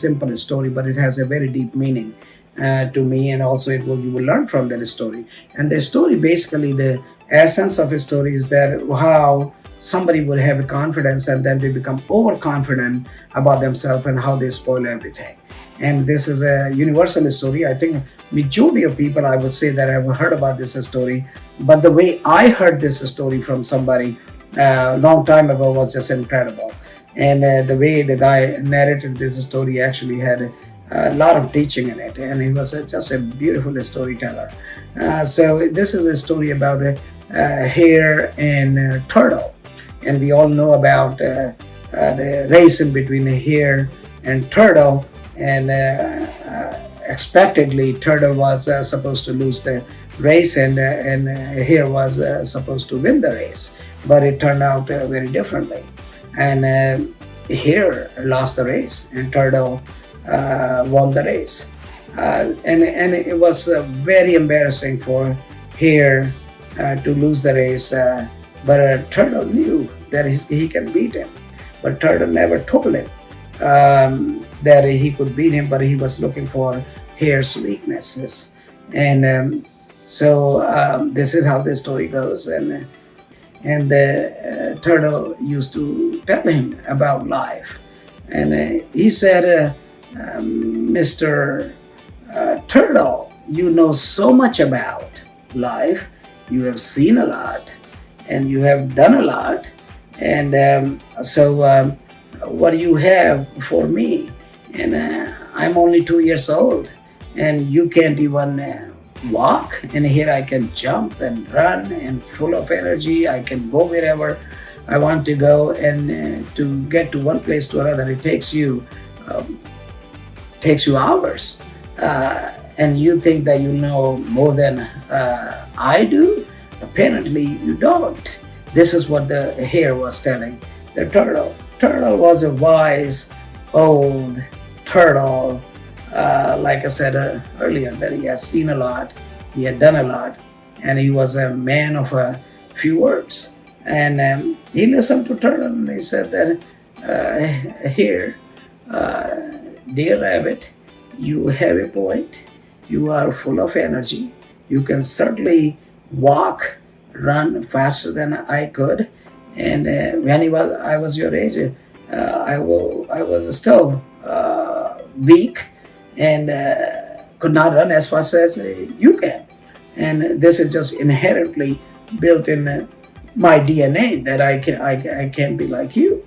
simple story, but it has a very deep meaning to me, and also you will learn from that story. And the story, basically, the essence of a story is that how somebody would have a confidence and then they become overconfident about themselves and how they spoil everything. And this is a universal story. I think majority of people, I would say, that have heard about this story, but the way I heard this story from somebody a long time ago was just incredible. And the way the guy narrated this story actually had a lot of teaching in it, and he was just a beautiful storyteller. So this is a story about a hare and a turtle, and we all know about the race in between a hare and turtle. And expectedly, turtle was supposed to lose the race, and hare was supposed to win the race, but it turned out very differently. And hare lost the race, and turtle won the race. And it was very embarrassing for hare to lose the race, but turtle knew that he can beat him, but turtle never told him that he could beat him, but he was looking for hare's weaknesses. And this is how the story goes. And the turtle used to tell him about life, and he said, Mr. Turtle, you know so much about life, you have seen a lot, and you have done a lot, and what do you have for me? And I'm only 2 years old, and you can't even walk, and here I can jump and run and full of energy. I can go wherever I want to go, and to get to one place to another, it takes you hours, and you think that you know more than I do. Apparently you don't. This is what the hare was telling the turtle. Turtle was a wise old turtle, like I said earlier, that he has seen a lot, he had done a lot, and he was a man of a few words. And he listened to turtle, and he said that, here, dear rabbit, you have a point. You are full of energy. You can certainly walk, run faster than I could. And when I was your age, I was still weak and could not run as fast as you can. And this is just inherently built in my DNA that I can't be like you.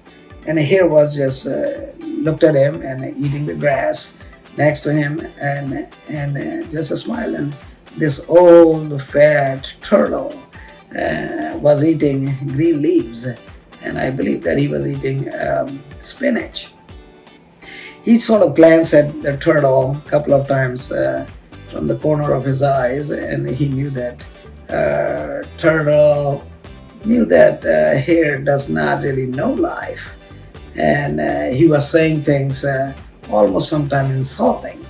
And here was just looked at him and eating the grass next to him, and just a smile. And this old fat turtle was eating green leaves, and I believe that he was eating spinach. He sort of glanced at the turtle a couple of times from the corner of his eyes, and he knew that turtle knew that hare does not really know life. And he was saying things almost sometimes insulting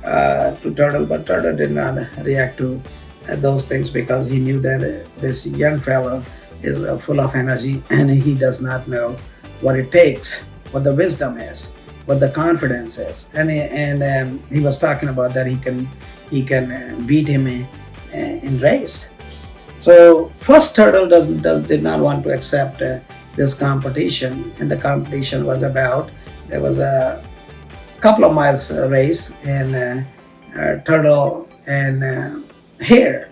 to turtle, but turtle did not react to those things because he knew that this young fellow is full of energy, and he does not know what it takes, what the wisdom is, what the confidence is. And he was talking about that he can beat him in race. So first turtle did not want to accept this competition, and the competition was about, there was a couple of miles race, and turtle and hare.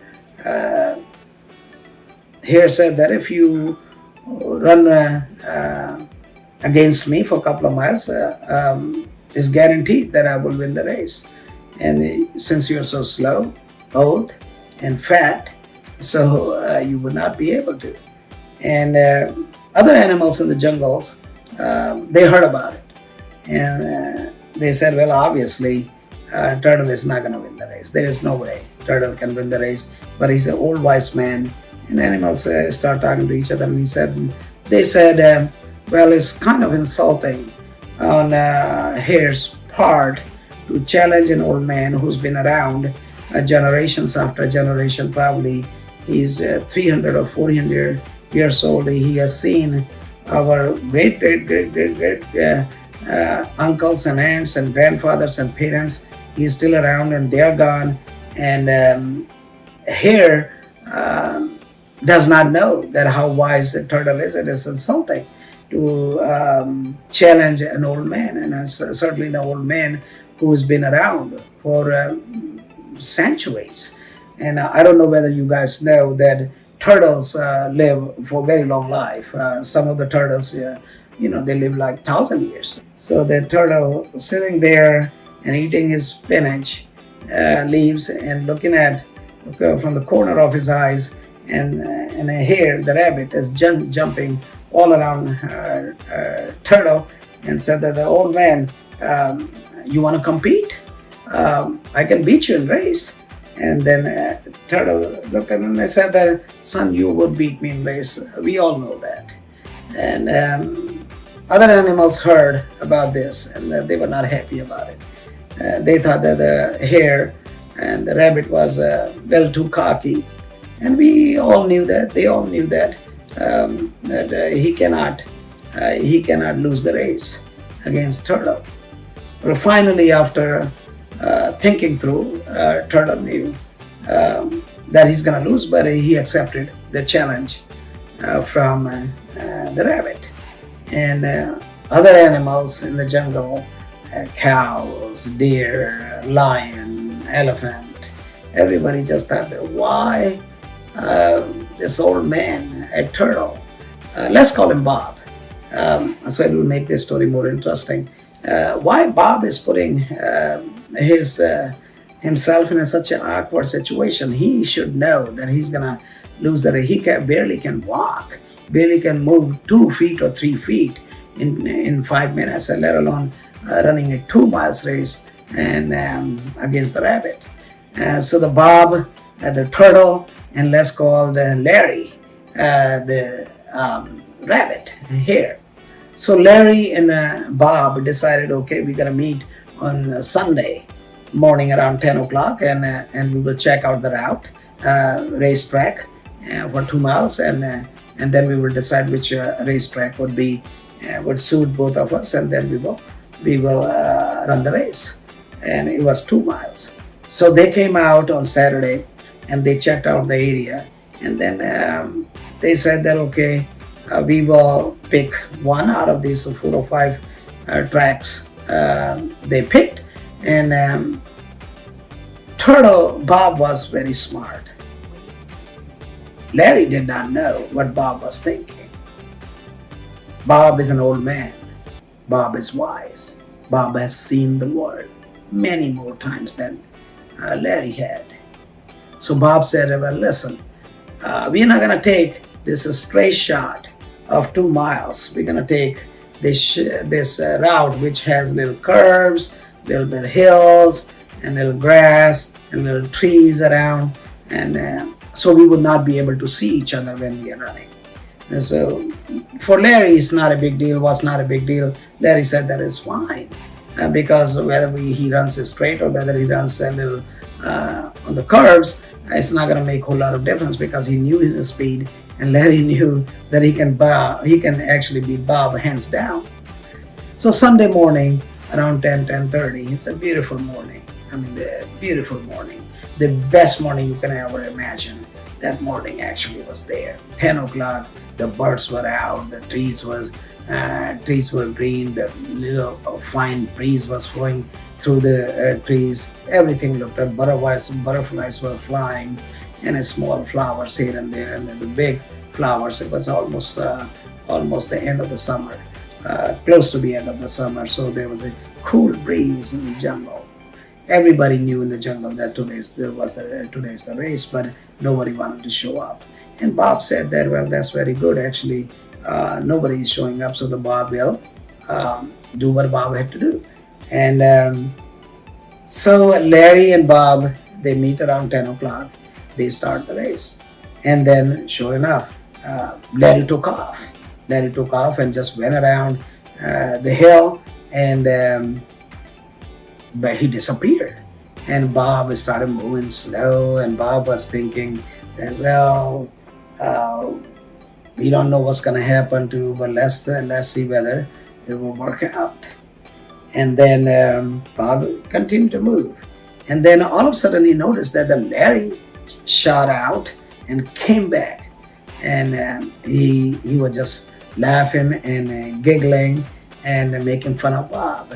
Hare said that if you run against me for a couple of miles, it's guaranteed that I will win the race. And since you're so slow, old, and fat, so you would not be able to. And other animals in the jungles, they heard about it, and they said, well, obviously turtle is not going to win the race. There is no way turtle can win the race, but he's an old wise man. And animals start talking to each other, and they said, well, it's kind of insulting on hare's part to challenge an old man who's been around generations after generation. Probably he's 300 or 400 years old. He has seen our great uncles and aunts and grandfathers and parents. He's still around and they're gone. And Hare does not know that how wise a turtle is. It is insulting to challenge an old man, and certainly an old man who's been around for centuries. And I don't know whether you guys know that turtles live for very long life. Some of the turtles, they live like 1,000 years. So the turtle sitting there and eating his spinach leaves and looking at from the corner of his eyes, and a hare, the rabbit, is jumping all around turtle, and said that the old man, you want to compete? I can beat you in race. And then turtle looked at him and said that, son, you would beat me in race. We all know that. And other animals heard about this, and they were not happy about it. They thought that the hare and the rabbit was a little too cocky, and we all knew that. They all knew that he cannot lose the race against turtle. But finally, after thinking through, turtle knew that he's gonna lose, but he accepted the challenge from the rabbit. And other animals in the jungle, cows, deer, lion, elephant, everybody just thought that why this old man, a turtle, let's call him Bob, so it will make this story more interesting. Why Bob is putting himself in such an awkward situation? He should know that he's gonna lose the race. He barely can walk, barely can move 2 feet or 3 feet in 5 minutes, let alone running a 2 miles race and against the rabbit. So the Bob, the turtle, and let's call Larry, the rabbit here. So Larry and Bob decided, okay, we're gonna meet on Sunday morning around 10 o'clock, and we will check out the route, racetrack for 2 miles, and then we will decide which racetrack would suit both of us, and then we will run the race. And it was 2 miles. So they came out on Saturday and they checked out the area, and then they said that okay, we will pick one out of these 4 or 5 tracks they picked. And turtle Bob was very smart. Larry did not know what Bob was thinking. Bob is an old man. Bob is wise. Bob has seen the world many more times than Larry had. So Bob said, well, listen, we're not going to take this straight shot of 2 miles. We're going to take this route which has little curves, little bit of hills, and little grass, and little trees around. And so we would not be able to see each other when we are running. And so for Larry, it's not a big deal, was not a big deal. Larry said that is fine, because whether he runs straight or whether he runs a little on the curves, it's not going to make a whole lot of difference, because he knew his speed, and Larry knew that he can actually beat Bob hands down. So Sunday morning around 10:30, it's a beautiful morning. I mean, the beautiful morning, the best morning you can ever imagine. That morning actually was there. 10 o'clock, the birds were out, the trees were green, the little fine breeze was flowing through the trees. Everything looked up. Butterflies were flying, and small flowers here and there, and then the big flowers. It was almost the end of the summer, close to the end of the summer. So there was a cool breeze in the jungle. Everybody knew in the jungle that today's the race, but nobody wanted to show up. And Bob said that, well, that's very good. Actually, nobody is showing up, so the Bob will do what Bob had to do. And so Larry and Bob, they meet around 10 o'clock. They start the race. And then, sure enough, Larry took off. Larry took off and just went around the hill, and but he disappeared. And Bob started moving slow, and Bob was thinking that, well, we don't know what's going to happen but let's see whether it will work out. And then Bob continued to move. And then all of a sudden he noticed that the Larry shot out and came back. And he was just laughing and giggling and making fun of Bob.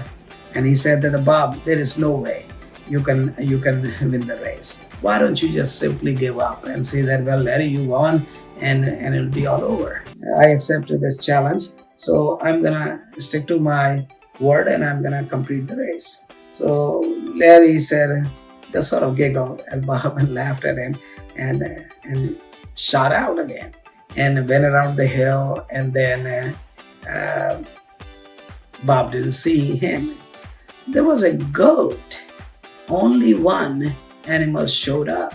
And he said that Bob, there is no way you can win the race. Why don't you just simply give up and say that, well, Larry, you won, and it'll be all over. I accepted this challenge, so I'm gonna stick to my word and I'm gonna complete the race. So Larry said, just sort of giggled at Bob and laughed at him, and shot out again and went around the hill, and then Bob didn't see him. There was a goat. Only one animal showed up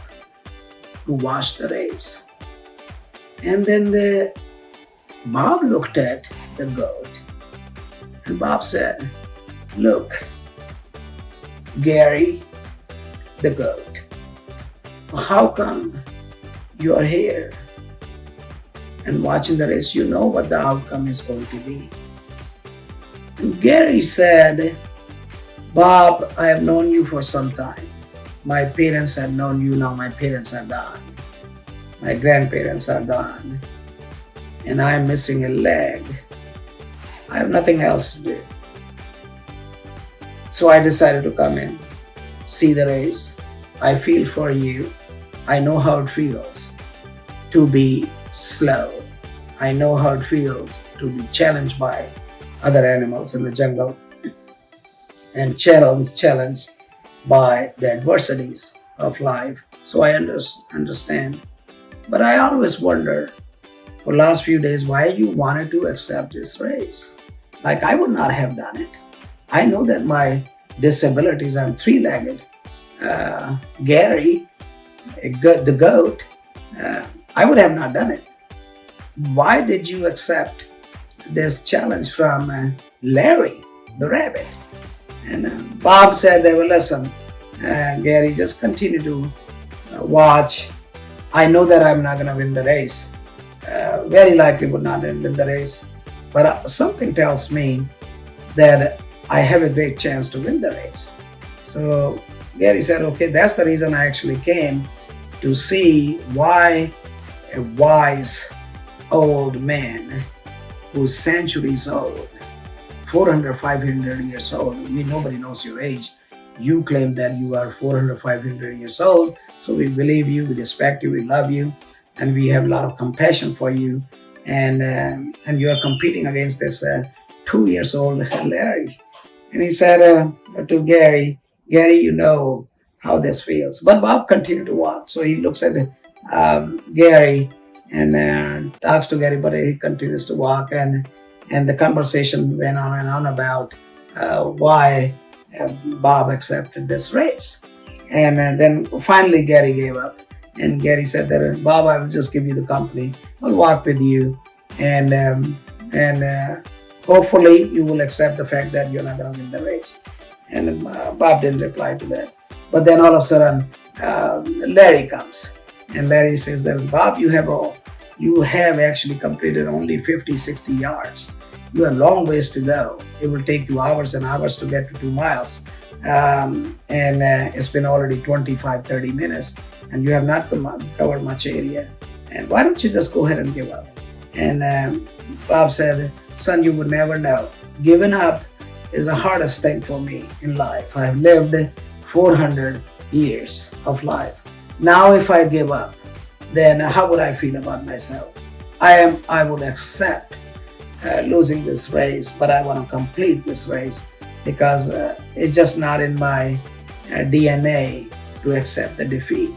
who watched the race. And then Bob looked at the goat, and Bob said, look, Gary, the goat, how come you are here and watching the race? You know what the outcome is going to be. And Gary said, Bob, I have known you for some time. My parents have known you, now my parents are gone. My grandparents are gone. And I'm missing a leg. I have nothing else to do. So I decided to come in, see the race. I feel for you. I know how it feels to be slow. I know how it feels to be challenged by other animals in the jungle and challenged by the adversities of life. So I understand. But I always wonder for the last few days why you wanted to accept this race. Like, I would not have done it. I know that my disabilities, I'm three-legged. Gary, the goat, I would have not done it. Why did you accept this challenge from Larry, the rabbit? And Bob said, well, listen, Gary, just continue to watch. I know that I'm not going to win the race. Very likely would not win the race. But something tells me that I have a great chance to win the race. So Gary said, okay, that's the reason I actually came, to see why a wise old man who's centuries old, 400, 500 years old. Nobody knows your age. You claim that you are 400, 500 years old. So we believe you, we respect you, we love you, and we have a lot of compassion for you. And you are competing against this 2 years old Larry. And he said to Gary, you know how this feels. But Bob continued to walk. So he looks at Gary and talks to Gary, but he continues to walk. And the conversation went on and on about why Bob accepted this race. And then finally Gary gave up. And Gary said that, Bob, I will just give you the company. I'll walk with you. And hopefully you will accept the fact that you're not going to win the race. And Bob didn't reply to that. But then all of a sudden, Larry comes. And Larry says that, Bob, you have actually completed only 50, 60 yards. You have long ways to go. It will take you hours and hours to get to 2 miles. It's been already 25, 30 minutes, and you have not covered much area. And why don't you just go ahead and give up? And Bob said, son, you would never know. Giving up is the hardest thing for me in life. I've lived 400 years of life. Now if I give up, then how would I feel about myself? I would accept losing this race, but I want to complete this race because it's just not in my DNA to accept the defeat.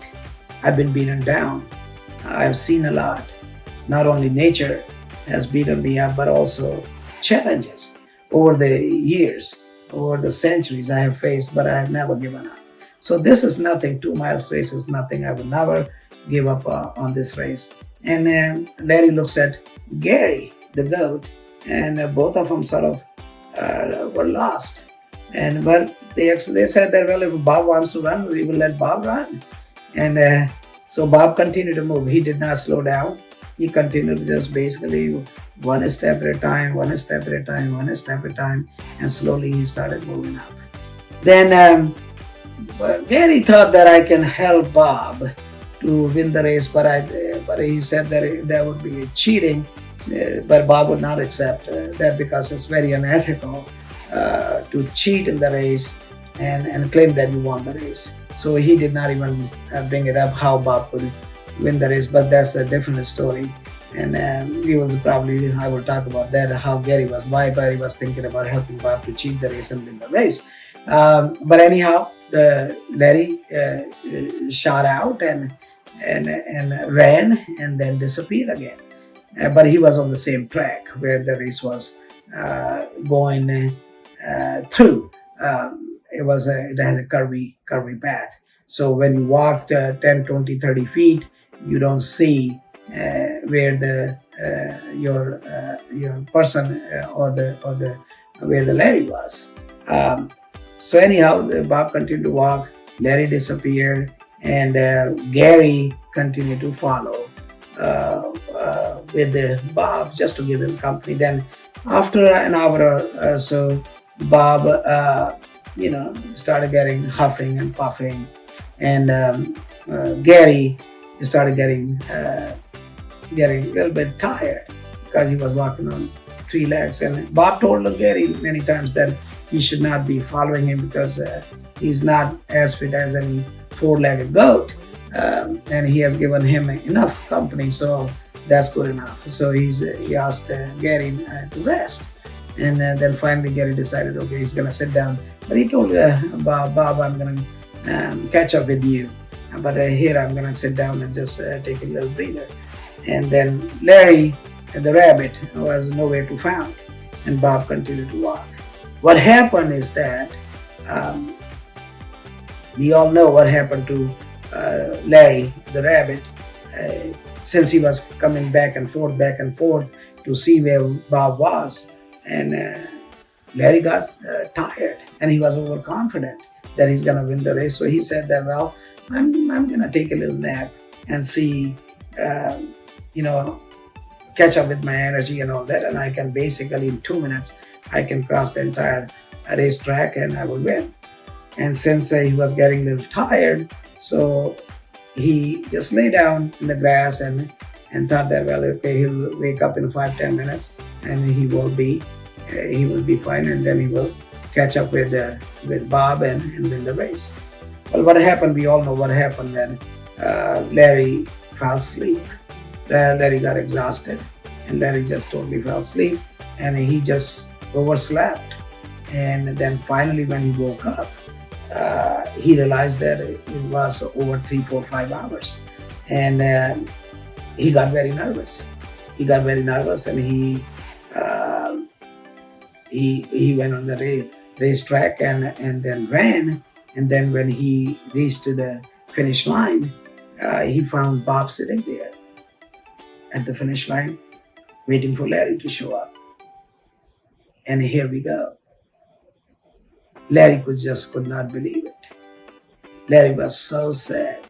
I've been beaten down. I've seen a lot. Not only nature has beaten me up, but also challenges over the years, over the centuries I have faced, but I have never given up. So this is nothing. 2 miles race is nothing. I would never give up on this race. And Larry looks at Gary, the goat, and both of them sort of were lost. But they said that, well, if Bob wants to run, we will let Bob run. And so Bob continued to move. He did not slow down. he continued just basically one step at a time, one step at a time, one step at a time, and slowly he started moving up. Then Gary thought that I can help Bob to win the race, but he said that that would be cheating. But Bob would not accept that because it's very unethical to cheat in the race and claim that you won the race. So he did not even bring it up how Bob could win the race, but that's a different story. And we will probably, I will talk about that, how why Gary was thinking about helping Bob to cheat the race and win the race. But anyhow, Larry shot out and ran and then disappeared again. But he was on the same track where the race was going through. It has a curvy path. So when you walk 10, 20, 30 feet, you don't see where the your person or the where the Larry was. So anyhow, Bob continued to walk. Larry disappeared, and Gary continued to follow with Bob just to give him company. Then after an hour or so, Bob, started getting huffing and puffing, and Gary started getting a little bit tired because he was walking on three legs. And Bob told Gary many times that he should not be following him because he's not as fit as any four-legged goat, and he has given him enough company, so that's good enough. So he asked Gary to rest, and then finally Gary decided, okay, he's gonna sit down. But he told Bob, I'm gonna catch up with you, but here I'm gonna sit down and just take a little breather. And then Larry, the rabbit, was nowhere to found, and Bob continued to walk. What happened is that we all know what happened to Larry, the rabbit, since he was coming back and forth to see where Bob was. And Larry got tired and he was overconfident that he's going to win the race. So he said that, well, I'm going to take a little nap and see, catch up with my energy and all that. And I can basically, in 2 minutes, I can cross the entire racetrack and I will win. And since he was getting a little tired, so he just lay down in the grass and thought that, well, okay, he'll wake up in 5-10 minutes and he will be fine, and then he will catch up with Bob and win the race. Well, what happened? We all know what happened then. Larry fell asleep. Larry got exhausted, and Larry just totally fell asleep, and he just overslept. And then finally, when he woke up, he realized that it was over 3, 4, 5 hours, and he got very nervous. And he went on the racetrack and then ran. And then when he reached to the finish line, he found Bob sitting there at the finish line, waiting for Larry to show up. And here we go. Larry could not believe it. Larry was so sad.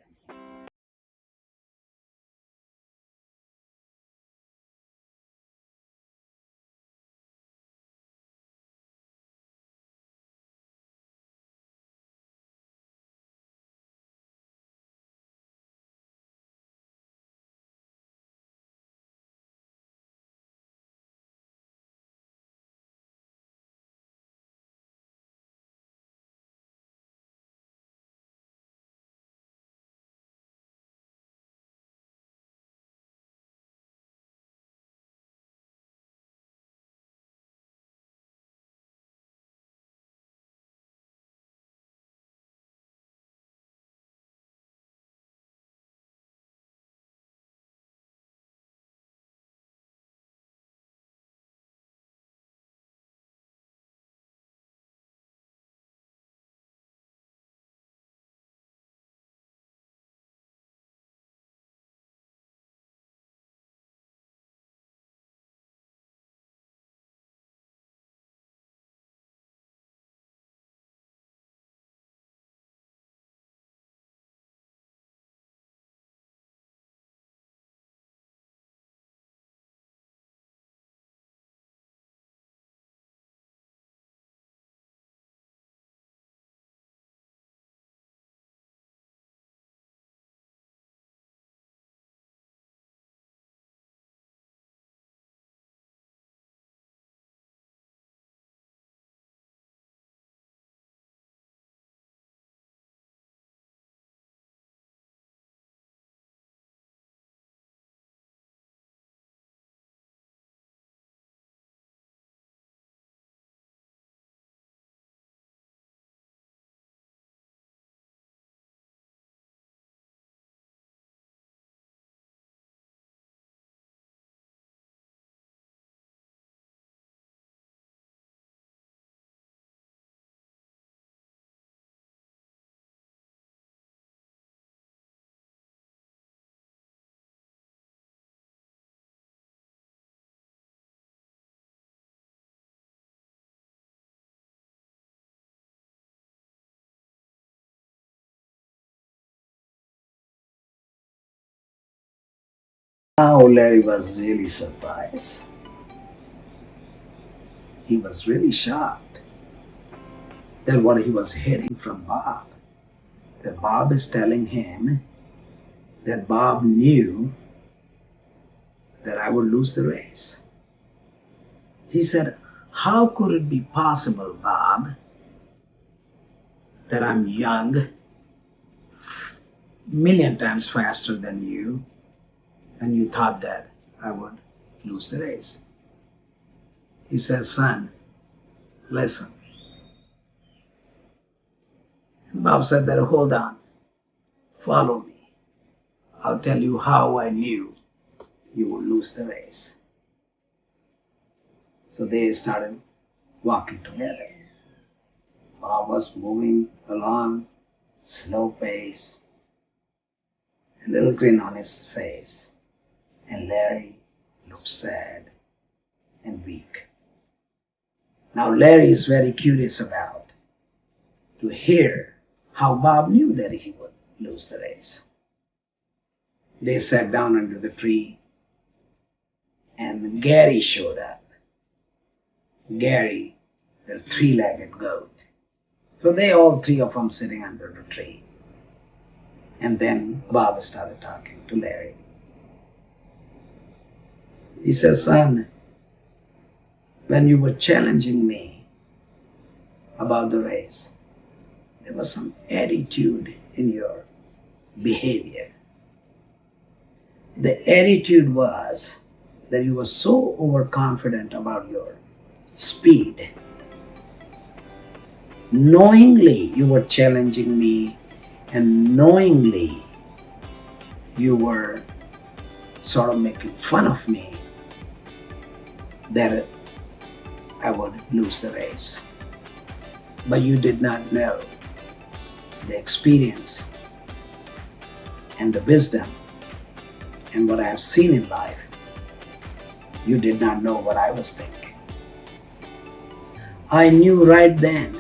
Now Larry was really surprised. He was really shocked that what he was hearing from Bob. That Bob is telling him that Bob knew that I would lose the race. He said, "How could it be possible, Bob, that I'm young, million times faster than you, and you thought that I would lose the race?" He said, "Son, listen." And Bob said that, "Hold on, follow me. I'll tell you how I knew you would lose the race." So they started walking together. Bob was moving along, slow pace, a little grin on his face, and Larry looked sad and weak. Now Larry is very curious about to hear how Bob knew that he would lose the race. They sat down under the tree, and Gary showed up. Gary, the three-legged goat. So they all three of them sitting under the tree. And then Bob started talking to Larry. He says, "Son, when you were challenging me about the race, there was some attitude in your behavior. The attitude was that you were so overconfident about your speed. Knowingly, you were challenging me, and knowingly, you were sort of making fun of me that I would lose the race. But you did not know the experience and the wisdom and what I have seen in life. You did not know what I was thinking. I knew right then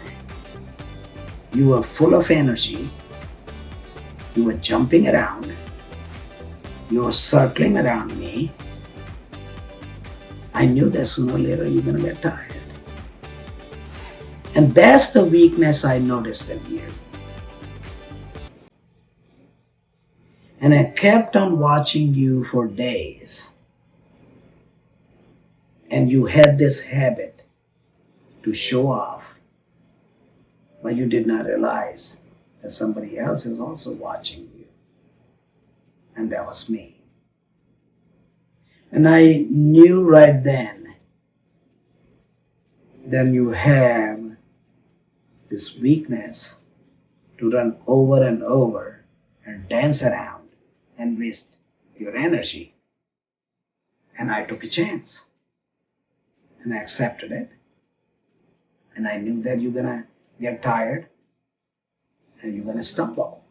you were full of energy. You were jumping around. You were circling around me. I knew that sooner or later you're going to get tired. And that's the weakness I noticed in you. And I kept on watching you for days. And you had this habit to show off, but you did not realize that somebody else is also watching you. And that was me. And I knew right then that you have this weakness to run over and over and dance around and waste your energy. And I took a chance. And I accepted it. And I knew that you're going to get tired and you're going to stumble.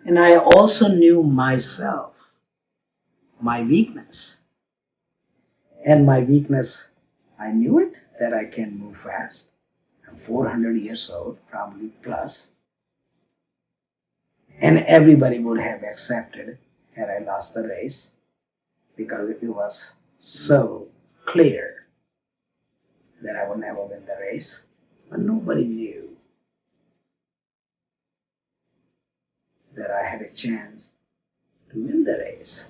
And I also knew myself, my weakness. And my weakness, I knew it, that I can move fast. I'm 400 years old, probably plus. And everybody would have accepted had I lost the race because it was so clear that I would never win the race. But nobody knew that I had a chance to win the race.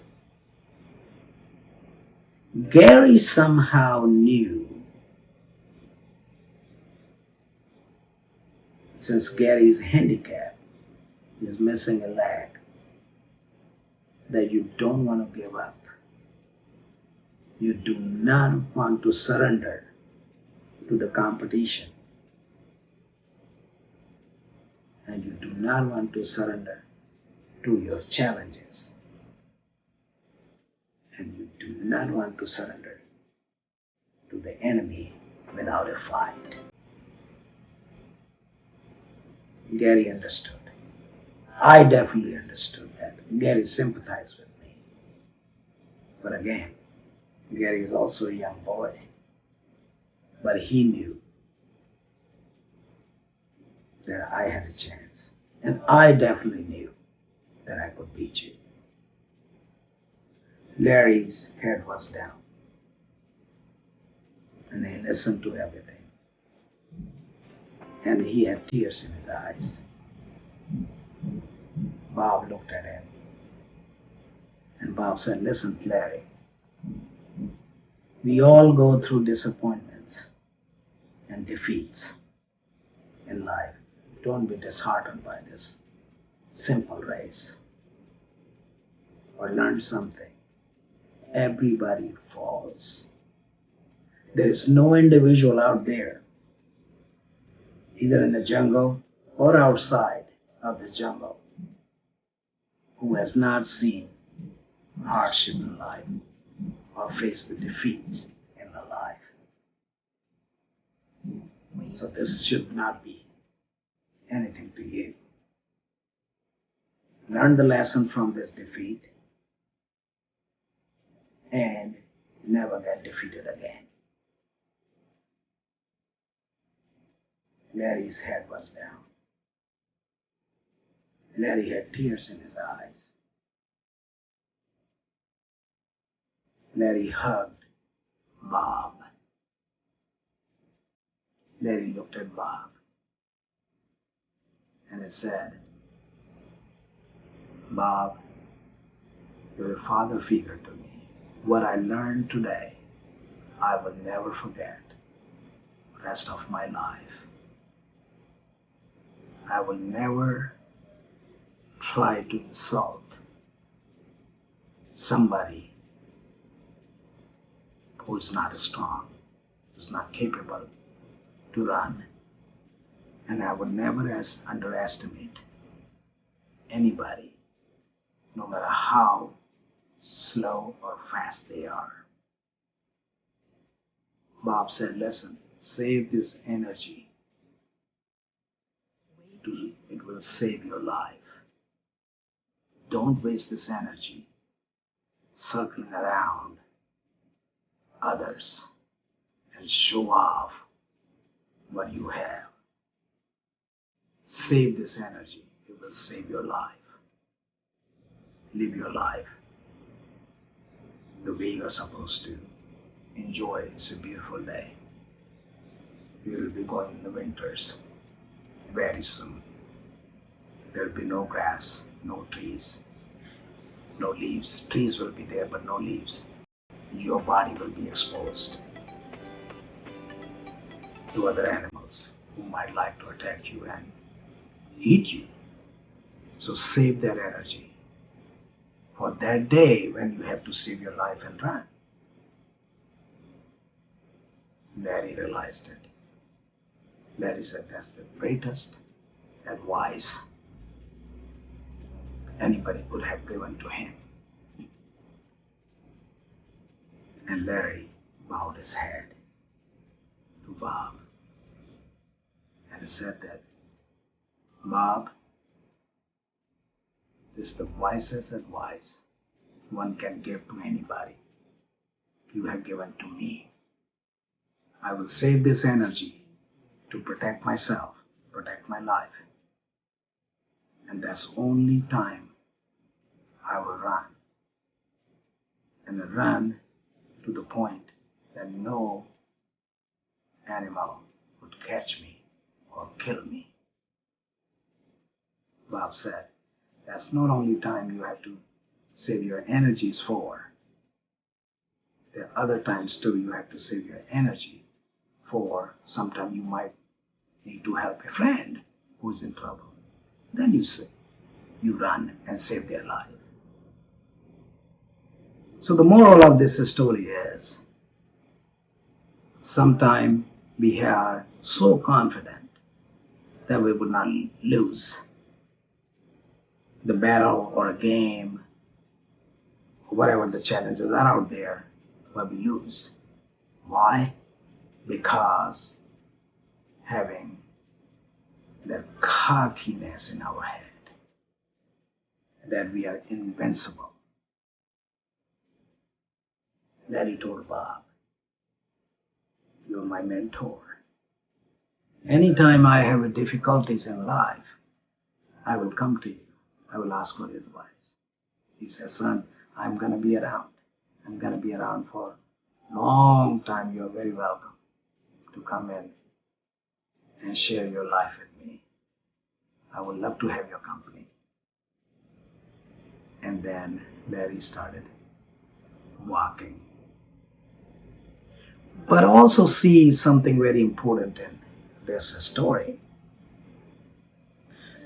Gary somehow knew, since Gary is handicapped, he's missing a leg, that you don't want to give up. You do not want to surrender to the competition. And you do not want to surrender to your challenges. And you do not want to surrender to the enemy without a fight. Gary understood. I definitely understood that. Gary sympathized with me. But again, Gary is also a young boy. But he knew that I had a chance. And I definitely knew that I could beat you. Larry's head was down, and he listened to everything. And he had tears in his eyes. Bob looked at him, and Bob said, "Listen, Larry, we all go through disappointments and defeats in life. Don't be disheartened by this simple race, or learn something. Everybody falls. There is no individual out there, either in the jungle or outside of the jungle, who has not seen hardship in life or faced the defeats in the life. So this should not be anything to you. Learn the lesson from this defeat and never get defeated again." Larry's head was down. Larry had tears in his eyes. Larry hugged Bob. Larry looked at Bob and he said, "Bob, you're a father figure to me. What I learned today, I will never forget the rest of my life. I will never try to insult somebody who is not strong, who is not capable to run. And I will never underestimate anybody, no matter how slow or fast they are." Bob said, "Listen, save this energy. It will save your life. Don't waste this energy circling around others and show off what you have. Save this energy. It will save your life. Live your life the way you're supposed to. Enjoy. It's a beautiful day. We will be going in the winters very soon. There will be no grass, no trees, no leaves. Trees will be there, but no leaves. Your body will be exposed to other animals who might like to attack you and eat you. So save that energy for that day when you have to save your life and run." Larry realized it. Larry said, "That's the greatest advice anybody could have given to him." And Larry bowed his head to Bob and he said that, "Bob, this is the wisest advice one can give to anybody. You have given to me. I will save this energy to protect myself, protect my life. And that's only time I will run. And run to the point that no animal would catch me or kill me." Bob said, "That's not only time you have to save your energies for. There are other times too you have to save your energy for. Sometimes you might need to help a friend who's in trouble. Then you run and save their life." So the moral of this story is, sometimes we are so confident that we would not lose the battle or a game, or whatever the challenges are out there, but we lose. Why? Because having that cockiness in our head that we are invincible. Larry told Bob, "You're my mentor. Anytime I have difficulties in life, I will come to you. I will ask for advice." He said, "Son, I'm going to be around. I'm going to be around for a long time. You're very welcome to come in and share your life with me. I would love to have your company. And then Larry started walking. But also see something very important in this story.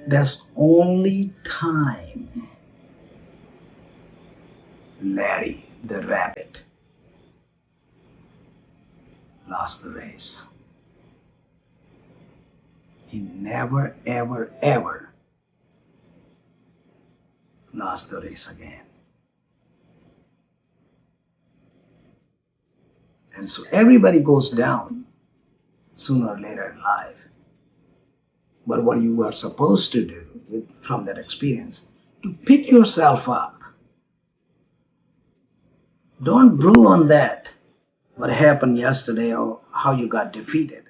There's only time Larry the rabbit lost the race. He never, ever, ever lost the race again. And so everybody goes down sooner or later in life. But what you are supposed to do from that experience, to pick yourself up. Don't brew on that, what happened yesterday, or how you got defeated,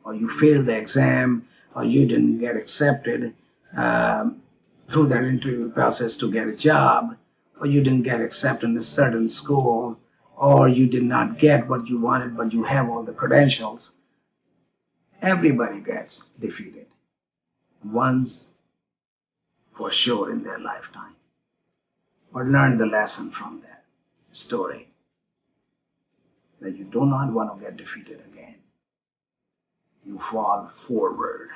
or you failed the exam, or you didn't get accepted through that interview process to get a job, or you didn't get accepted in a certain school, or you did not get what you wanted, but you have all the credentials. Everybody gets defeated once for sure in their lifetime. But learn the lesson from that story, that you do not want to get defeated again. You fall forward,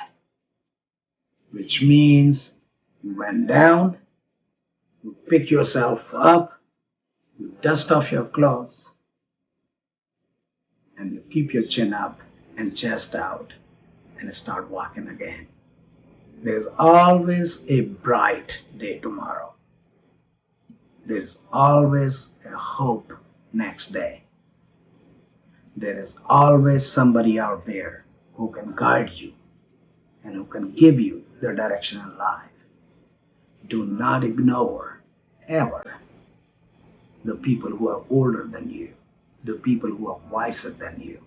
which means you went down, you pick yourself up, you dust off your clothes, and you keep your chin up and chest out and start walking again. There's always a bright day tomorrow. There's always a hope next day. There is always somebody out there who can guide you and who can give you the direction in life. Do not ignore, ever, the people who are older than you, the people who are wiser than you.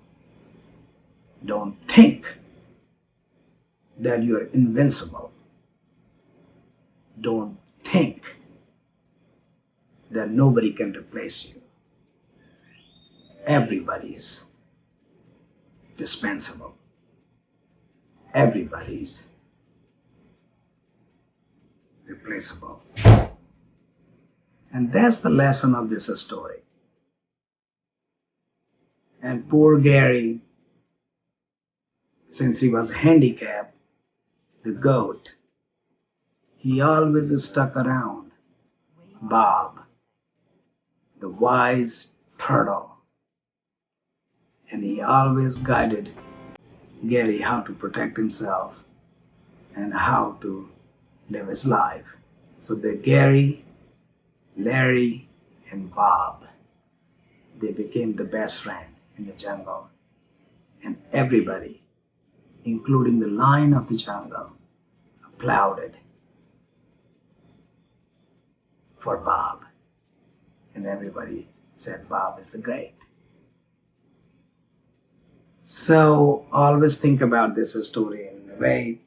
Don't think that you're invincible. Don't think that nobody can replace you. Everybody's dispensable. Everybody's replaceable. And that's the lesson of this story. And poor Gary, since he was handicapped, the goat, he always stuck around Bob, the wise turtle, and he always guided Gary how to protect himself and how to live his life. So that Gary, Larry, and Bob, they became the best friend in the jungle. And everybody, including the lion of the jungle, applauded for Bob. And everybody said Bob is the great. So always think about this story in a way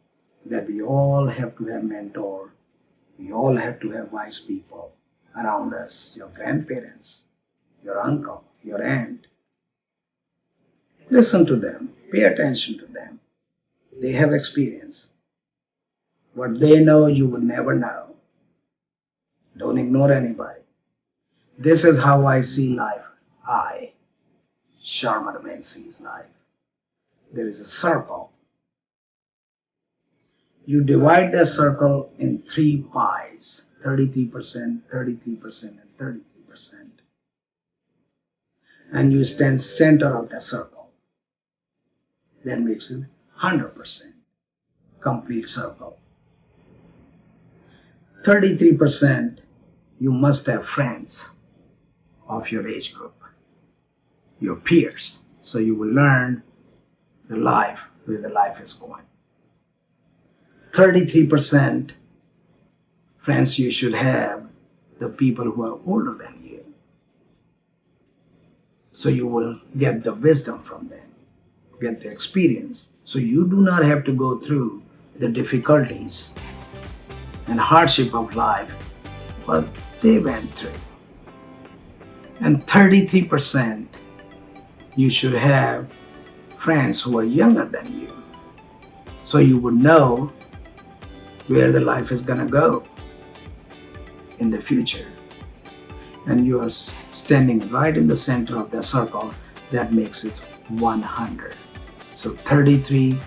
that we all have to have mentor. We all have to have wise people around us, your grandparents, your uncle, your aunt. Listen to them, pay attention to them. They have experience. What they know, you will never know. Don't ignore anybody. This is how I see life. I, Sharma Ramain, sees life. There is a circle. You divide the circle in 3 pies, 33%, 33%, and 33%. And you stand center of the circle. That makes it 100%, complete circle. 33%, you must have friends of your age group, your peers, so you will learn the life, where the life is going. 33% friends you should have, the people who are older than you, so you will get the wisdom from them, get the experience, so you do not have to go through the difficulties and hardship of life what they went through. And 33%, you should have friends who are younger than you. So you would know where the life is going to go in the future. And you are standing right in the center of the circle. That makes it 100. So 33,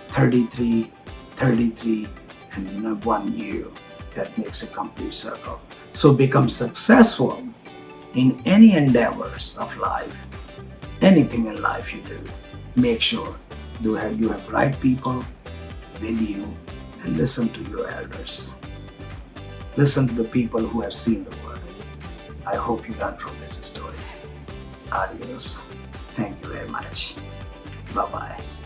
33, 33, and 1 you. That makes a complete circle. So become successful in any endeavors of life. Anything in life you do, make sure you have right people with you, and listen to your elders. Listen to the people who have seen the world. I hope you learned from this story. Adios. Thank you very much. Bye-bye.